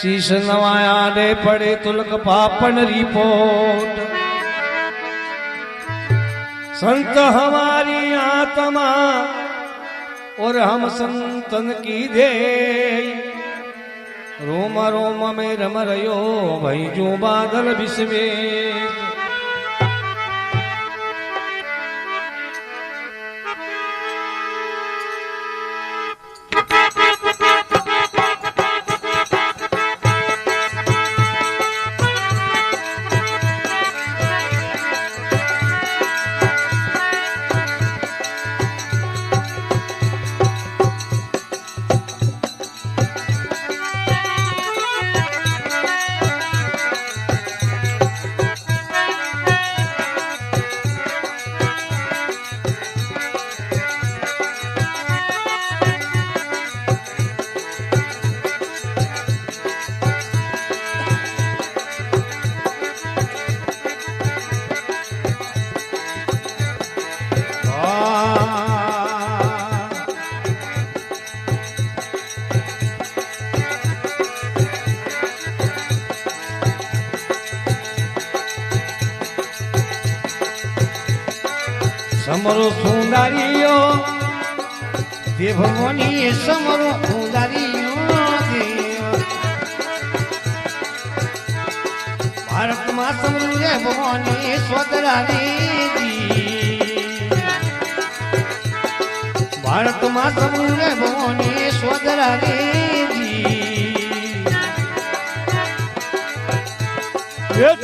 शीश नवाया दे पड़े तुलक पापन रिपोर्ट संत हमारी आत्मा और हम संतन की दे रोम रोम में रम रयो भाई जो बादल विश्वे समरो सुंदरियो देव मनी समरो सुंदरियो भारत मा समरू रे भवानी स्वदरानी भारत मा समरू रे भवानी स्वदरानी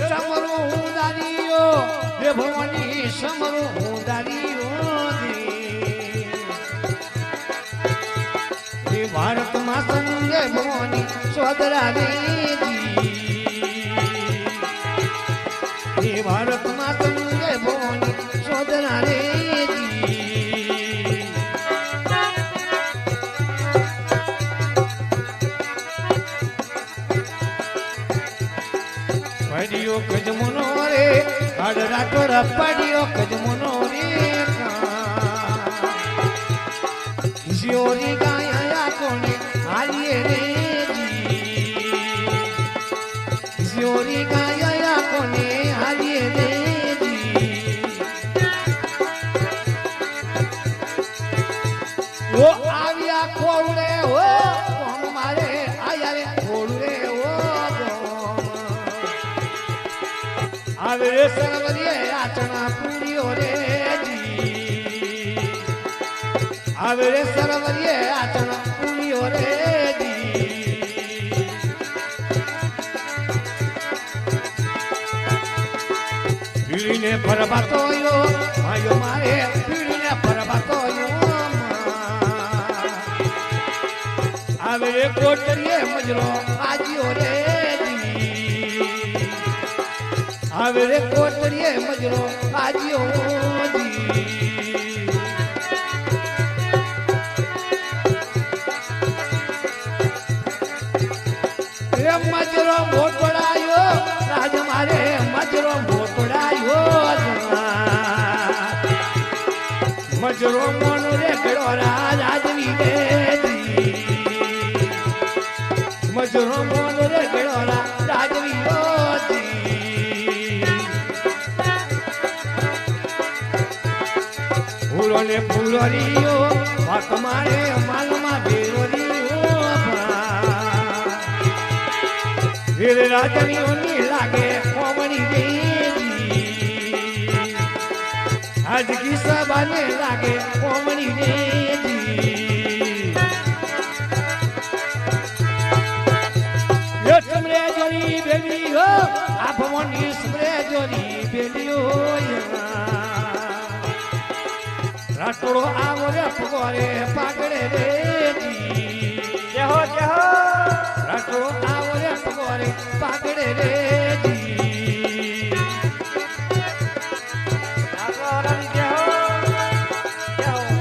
समरो सुंदरियो देव मनी समरो भारत माँ संजय भवानी स्वदरा रे भारत माँ संजय भवानी स्वदरा रे पड़ियो कजमुनो रे आडरा तोरा पड़ियो कजमुनो रे किशोरी गाया कोने आलिए रे किशोरी गाया कोने आलिए रे वो आविया खोड़े हो हम मारे आया रे खोड़े हो आवे रे सरवरिये आचना पूरी हो रे आवे रे सरवरिये आचना पूरी हो रे पीड़ी ने परबातो यो मायो मारे पीड़ी ने परबातो यो आवे रे कोटरिये मजरो आजियो रे आवे रे कोटरिये मजरो आजियो मजरो मोटड़ायो राज मारे मजरो मोटड़ायो मजरो मन रे गड़ो राजवी रे मजरो मन रे गड़ो राजवी फूलो ने फूलरियो बात मारे मालमा बेरोरियो रे राजनी ओनी लागे कोमणी देवी आज की सभा ने लागे कोमणी देवी यो समरे जोरी बेबी हो आप मोनी समरे जोरी बेबी हो राटोड़ो आवरे पगोरे पागड़े रे जय हो राटोड़ो आवरे पगोरे पागड़े रे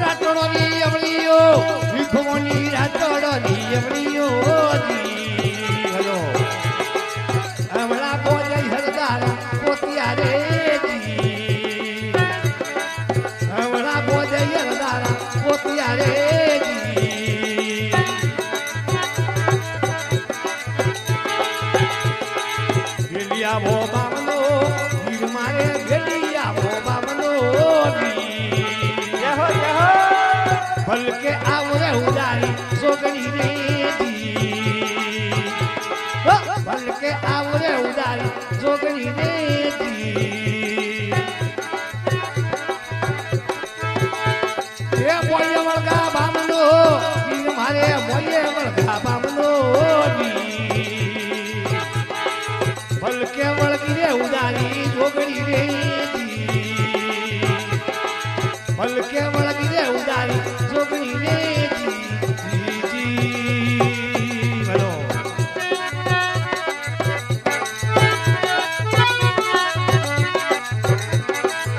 राटोड़ो नी अमलियो विभवनी राटोड़ो नी अमलियो हेलो हमला बोले हरदारा पोतिया रे हमला बोले हरदारा पोतिया रे આવો બામનો વીર મારે વેલી આવો બામનો ભલકે આવો રે ઉડારી સોગડી રે ભલકે આવો રે ઉડારી સોગડી રે એ મોયે વળગા બામનો વીર મારે મોયે વળગા બામનો ભલકે વળગી રે ઉડારી જોગડી રે ભલકે વળગી